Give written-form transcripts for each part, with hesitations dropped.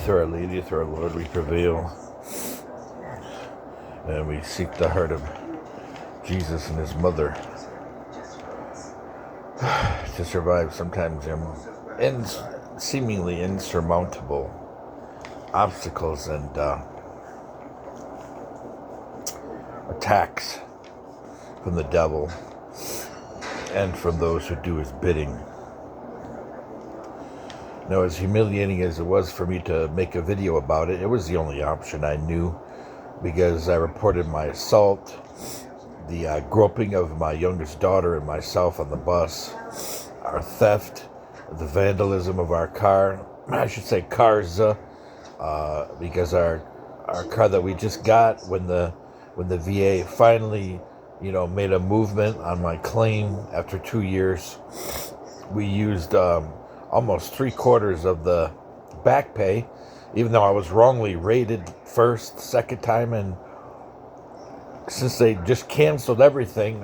Through Our Lady, through our Lord, we prevail, and we seek the heart of Jesus and his mother to survive sometimes in seemingly insurmountable obstacles and attacks from the devil and from those who do his bidding. Now, as humiliating as it was for me to make a video about it, it was the only option I knew, because I reported my assault, the groping of my youngest daughter and myself on the bus, our theft, the vandalism of our car, I should say cars, because our car that we just got, when the VA finally, made a movement on my claim after 2 years, we used almost 3/4 of the back pay, even though I was wrongly rated second time, and since they just canceled everything,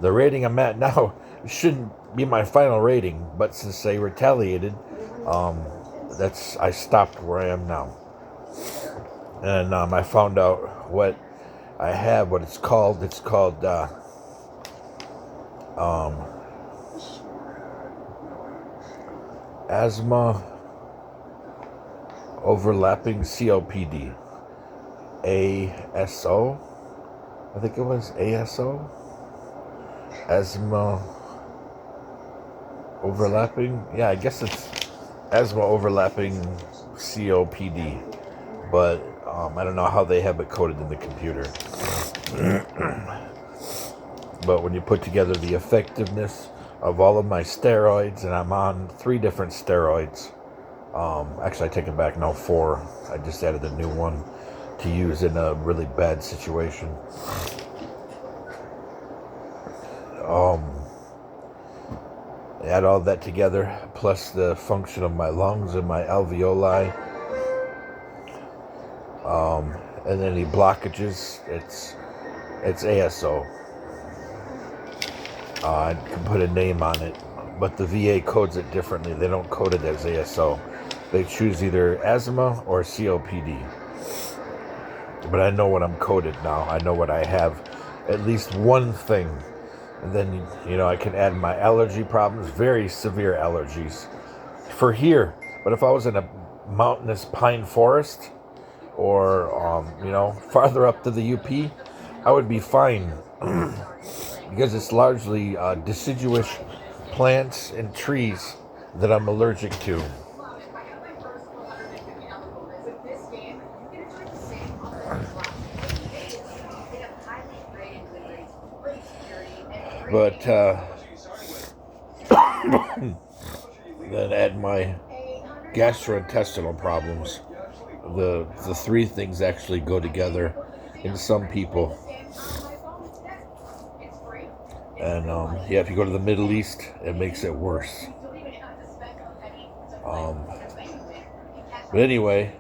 the rating I'm at now shouldn't be my final rating, but since they retaliated, I stopped where I am now. And I found out what I have, what it's called. It's called asthma overlapping COPD. ASO? I think it was ASO? Asthma overlapping? Yeah, I guess it's asthma overlapping COPD. But I don't know how they have it coded in the computer. But when you put together the effectiveness of all of my steroids, and I'm on 3 different steroids. Actually, I take it back now, 4. I just added a new one to use in a really bad situation. Add all that together, plus the function of my lungs and my alveoli, and any blockages, it's ASO. I can put a name on it, but the VA codes it differently. They don't code it as ASO. They choose either asthma or COPD. But I know what I'm coded now. I know what I have. At least one thing. And then, I can add my allergy problems, very severe allergies for here. But if I was in a mountainous pine forest or, farther up to the UP, I would be fine. Because it's largely deciduous plants and trees that I'm allergic to. But then add my gastrointestinal problems. The 3 things actually go together in some people. And if you go to the Middle East, it makes it worse. But anyway,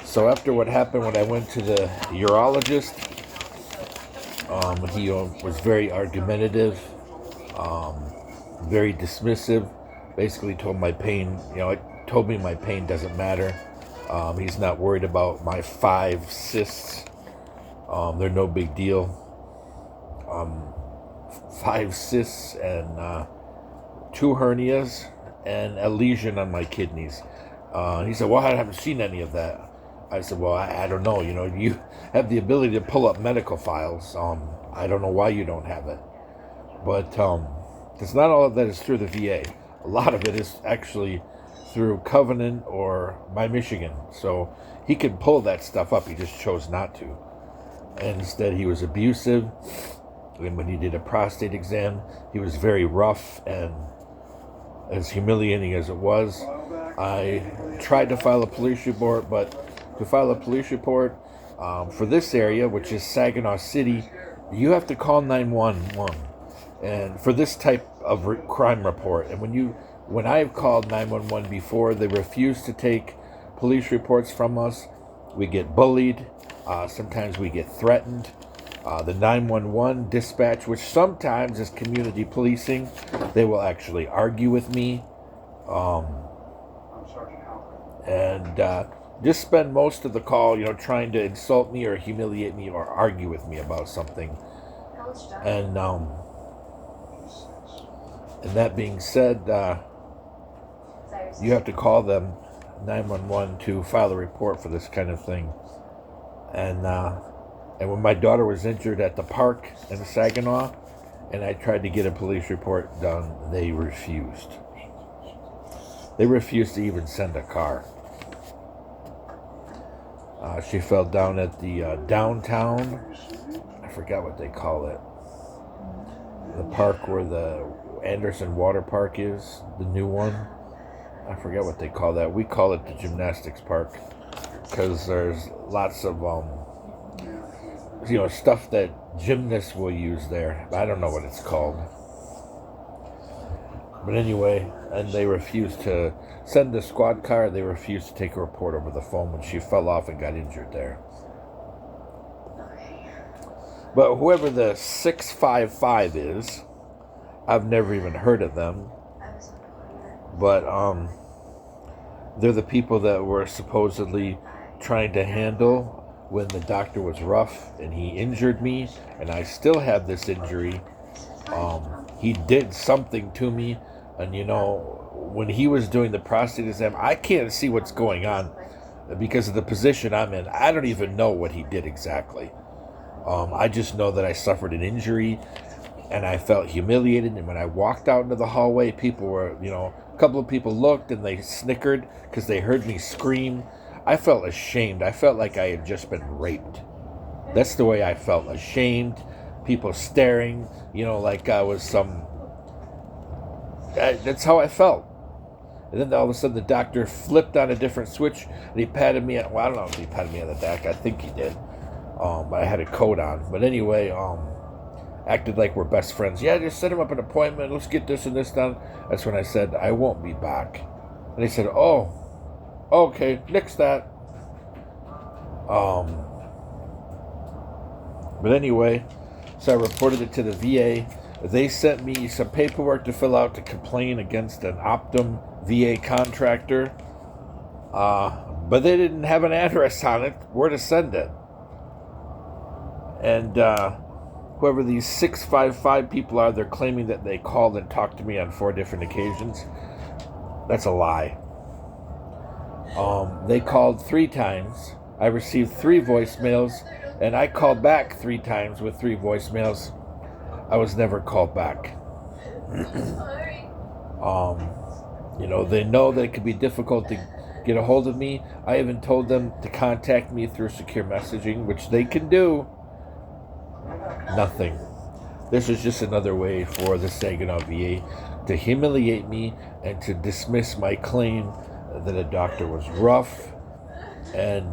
so after what happened when I went to the urologist, he was very argumentative, very dismissive. Basically told my pain, told me my pain doesn't matter. He's not worried about my 5 cysts. They're no big deal. 5 cysts and 2 hernias and a lesion on my kidneys. He said, well, I haven't seen any of that. I said, well, I don't know. You have the ability to pull up medical files. I don't know why you don't have it. But it's not all of that is through the VA. A lot of it is actually through Covenant or My Michigan. So he could pull that stuff up. He just chose not to. And instead, he was abusive. And when he did a prostate exam, he was very rough, and as humiliating as it was, I tried to file a police report, but to file a police report for this area, which is Saginaw City, you have to call 911, and for this type of crime report. And when I've called 911 before, they refuse to take police reports from us. We get bullied. Sometimes we get threatened. The 911 dispatch, which sometimes is community policing, they will actually argue with me. and just spend most of the call, trying to insult me or humiliate me or argue with me about something. And that being said, you have to call them 911 to file a report for this kind of thing. And when my daughter was injured at the park in Saginaw, and I tried to get a police report done, they refused. They refused to even send a car. She fell down at the downtown, I forgot what they call it, the park where the Anderson Water Park is, the new one. I forget what they call that. We call it the gymnastics park because there's lots of stuff that gymnasts will use there. I don't know what it's called. But anyway, and they refused to send the squad car. They refused to take a report over the phone when she fell off and got injured there. But whoever the 655 is, I've never even heard of them. But they're the people that were supposedly trying to handle when the doctor was rough and he injured me, and I still have this injury. He did something to me, and when he was doing the prostate exam, I can't see what's going on because of the position I'm in. I don't even know what he did exactly. I just know that I suffered an injury and I felt humiliated, and when I walked out into the hallway, people were, a couple of people looked and they snickered because they heard me scream. I felt ashamed. I felt like I had just been raped. That's the way I felt, ashamed, people staring, like I was some... That's how I felt. And then all of a sudden the doctor flipped on a different switch and he patted me on... Well, I don't know if he patted me on the back. I think he did. But I had a coat on. But anyway, acted like we're best friends. Yeah, just set him up an appointment. Let's get this and this done. That's when I said, I won't be back. And he said, oh, okay, nix that. But anyway, so I reported it to the VA. They sent me some paperwork to fill out to complain against an Optum VA contractor. But they didn't have an address on it, where to send it. And whoever these 655 people are, they're claiming that they called and talked to me on 4 different occasions. That's a lie. They called 3 times. I received 3 voicemails, and I called back 3 times with 3 voicemails. I was never called back. They know that it could be difficult to get a hold of me. I even told them to contact me through secure messaging, which they can do. Nothing. This is just another way for the Saginaw VA to humiliate me and to dismiss my claim that a doctor was rough, and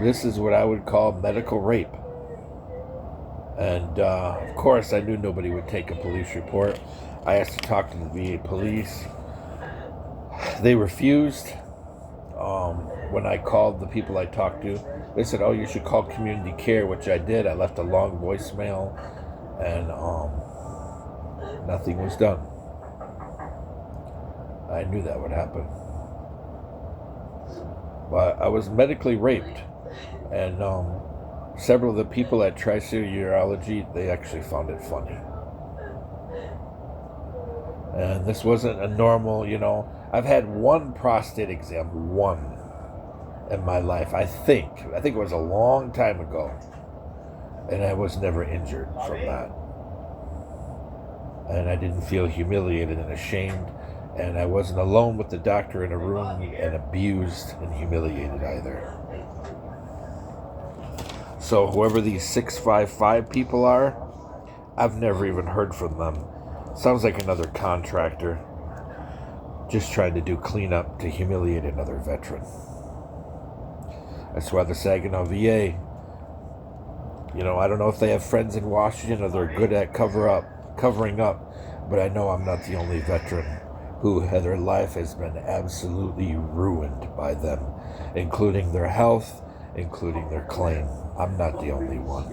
this is what I would call medical rape. And of course I knew nobody would take a police report. I asked to talk to the VA police. They refused. When I called the people I talked to, they said, oh, you should call community care, which I did. I left a long voicemail, and nothing was done. I knew that would happen. But I was medically raped, and several of the people at Tri-City Urology, they actually found it funny. And this wasn't a normal, I've had 1 prostate exam, 1 in my life, I think it was a long time ago, and I was never injured from that, and I didn't feel humiliated and ashamed, and I wasn't alone with the doctor in a room and abused and humiliated either. So whoever these 655 people are, I've never even heard from them. Sounds like another contractor just trying to do cleanup to humiliate another veteran. That's why the Saginaw VA, I don't know if they have friends in Washington or they're good at covering up, but I know I'm not the only veteran who their life has been absolutely ruined by them, including their health, including their claim. I'm not the only one.